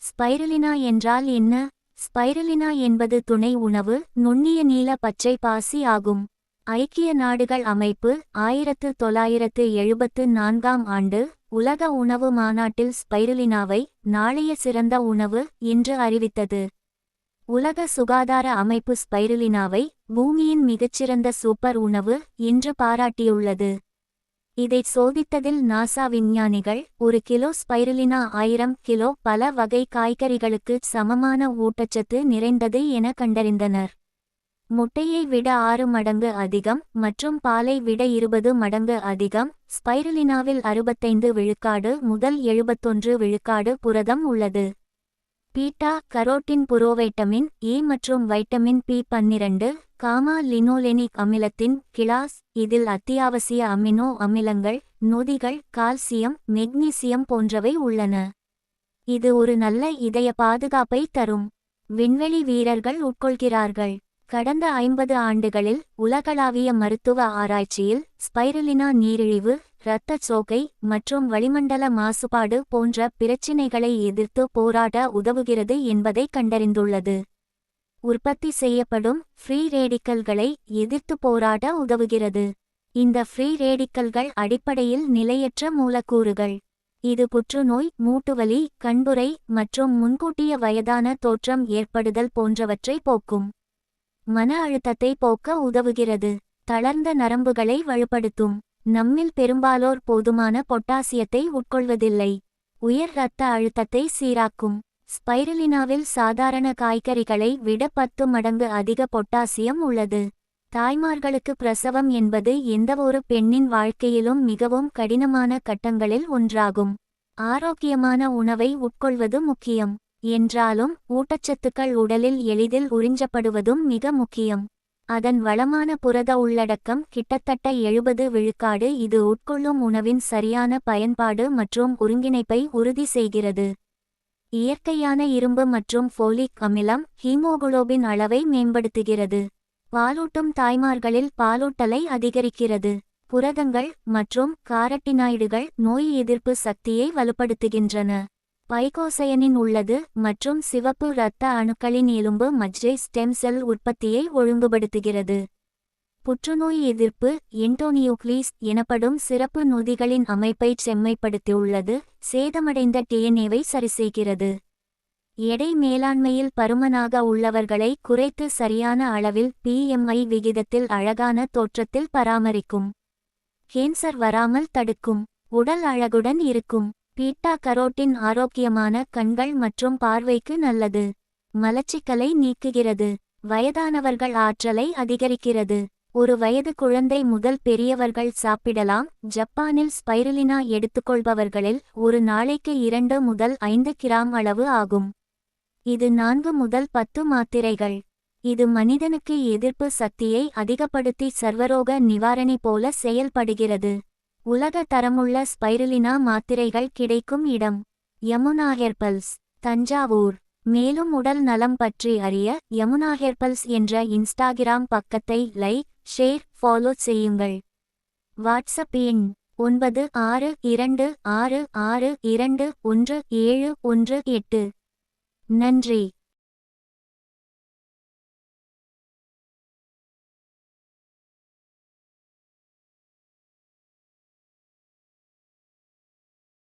Spirulina என்றால் என்ன? Spirulina என்பது துணை உணவு நுண்ணிய நீல பச்சை பாசி ஆகும். ஐக்கிய நாடுகள் அமைப்பு 1974ஆம் ஆண்டு உலக உணவு மாநாட்டில் ஸ்பைருலினாவை நாளைய சிறந்த உணவு என்று அறிவித்தது. உலக சுகாதார அமைப்பு ஸ்பைருலினாவை பூமியின் மிகச்சிறந்த சூப்பர் உணவு என்று பாராட்டியுள்ளது. இதைச் சோதித்ததில் நாசா விஞ்ஞானிகள் 1 கிலோ ஸ்பைருலினா 1000 கிலோ பல வகை காய்கறிகளுக்கு சமமான ஊட்டச்சத்து நிறைந்தது என கண்டறிந்தனர். முட்டையை விட 6 மடங்கு அதிகம் மற்றும் பாலை விட 20 மடங்கு அதிகம். ஸ்பைருலினாவில் 65 விழுக்காடு முதல் 71 விழுக்காடு புரதம் உள்ளது. பீட்டா கரோட்டின் புரோவைட்டமின் ஏ மற்றும் வைட்டமின் பி12 காமா லினோலெனிக் அமிலத்தின் கிளாஸ் இதில் அத்தியாவசிய அமினோ அமிலங்கள் நொதிகள் கால்சியம் மெக்னீசியம் போன்றவை உள்ளன. இது ஒரு நல்ல இதய பாதுகாப்பை தரும். விண்வெளி வீரர்கள் உட்கொள்கிறார்கள். கடந்த 50 ஆண்டுகளில் உலகளாவிய மருத்துவ ஆராய்ச்சியில் ஸ்பைருலினா நீரிழிவு இரத்தச் சோகை மற்றும் வளிமண்டல மாசுபாடு போன்ற பிரச்சினைகளை எதிர்த்து போராட உதவுகிறது என்பதை கண்டறிந்துள்ளது. உற்பத்தி செய்யப்படும் ஃப்ரீ ரேடிக்கல்களை எதிர்த்து போராட உதவுகிறது. இந்த ஃப்ரீ ரேடிக்கல்கள் அடிப்படையில் நிலையற்ற மூலக்கூறுகள். இது புற்றுநோய் மூட்டுவலி கண்புரை மற்றும் முன்கூட்டிய வயதான தோற்றம் ஏற்படுதல் போன்றவற்றை போக்கும். மன அழுத்தத்தை போக்க உதவுகிறது. தளர்ந்த நரம்புகளை வலுப்படுத்தும். நம்மில் பெரும்பாலோர் போதுமான பொட்டாசியத்தை உட்கொள்வதில்லை. உயர் இரத்த அழுத்தத்தை சீராக்கும். ஸ்பைருலினாவில் சாதாரண காய்கறிகளை விட 10 மடங்கு அதிக பொட்டாசியம் உள்ளது. தாய்மார்களுக்கு பிரசவம் என்பது எந்தவொரு பெண்ணின் வாழ்க்கையிலும் மிகவும் கடினமான கட்டங்களில் ஒன்றாகும். ஆரோக்கியமான உணவை உட்கொள்வது முக்கியம். என்றாலும் ஊட்டச்சத்துக்கள் உடலில் எளிதில் உறிஞ்சப்படுவதும் மிக முக்கியம். அதன் வளமான புரத உள்ளடக்கம் கிட்டத்தட்ட 70 விழுக்காடு. இது உட்கொள்ளும் உணவின் சரியான பயன்பாடு மற்றும் ஒருங்கிணைப்பை உறுதி செய்கிறது. இயற்கையான இரும்பு மற்றும் ஃபோலிக் அமிலம் ஹீமோகுளோபின் அளவை மேம்படுத்துகிறது. பாலூட்டும் தாய்மார்களில் பாலூட்டலை அதிகரிக்கிறது. புரதங்கள் மற்றும் காரட்டினாய்டுகள் நோய் எதிர்ப்பு சக்தியை வலுப்படுத்துகின்றன. பைகோசயனின் உள்ளது மற்றும் சிவப்பு இரத்த அணுக்களின் எலும்பு மஜ்ஜை ஸ்டெம் செல் உற்பத்தியை ஒழுங்குபடுத்துகிறது. புற்றுநோய் எதிர்ப்பு என்டோனியூக்ளீஸ் எனப்படும் சிறப்பு நொதிகளின் அமைப்பை செம்மைப்படுத்தியுள்ளது. சேதமடைந்த டிஎன்ஏவை சரிசெய்கிறது. எடை மேலாண்மையில் பருமனாக உள்ளவர்களை குறைத்து சரியான அளவில் பிஎம்ஐ விகிதத்தில் அழகான தோற்றத்தில் பராமரிக்கும். கேன்சர் வராமல் தடுக்கும். உடல் அழகுடன் இருக்கும். பீட்டா கரோட்டின் ஆரோக்கியமான கண்கள் மற்றும் பார்வைக்கு நல்லது. மலச்சிக்கலை நீக்குகிறது. வயதானவர்கள் ஆற்றலை அதிகரிக்கிறது. 1 வயது குழந்தை முதல் பெரியவர்கள் சாப்பிடலாம். ஜப்பானில் ஸ்பைருலினா எடுத்துக்கொள்பவர்களில் ஒரு நாளைக்கு 2 முதல் 5 கிராம் அளவு ஆகும். இது 4 முதல் 10 மாத்திரைகள். இது மனிதனுக்கு எதிர்ப்பு சக்தியை அதிகப்படுத்தி சர்வரோக நிவாரணி போல செயல்படுகிறது. உலக தரமுள்ள ஸ்பைருலினா மாத்திரைகள் கிடைக்கும் இடம் யமுனா ஹெர்பல்ஸ் தஞ்சாவூர். மேலும் உடல் நலம் பற்றி அறிய யமுனா ஹெர்பல்ஸ் என்ற இன்ஸ்டாகிராம் பக்கத்தை லைக் ஷேர் ஃபாலோ செய்யுங்கள். வாட்ஸ்அப் எண் 9626621718. நன்றி.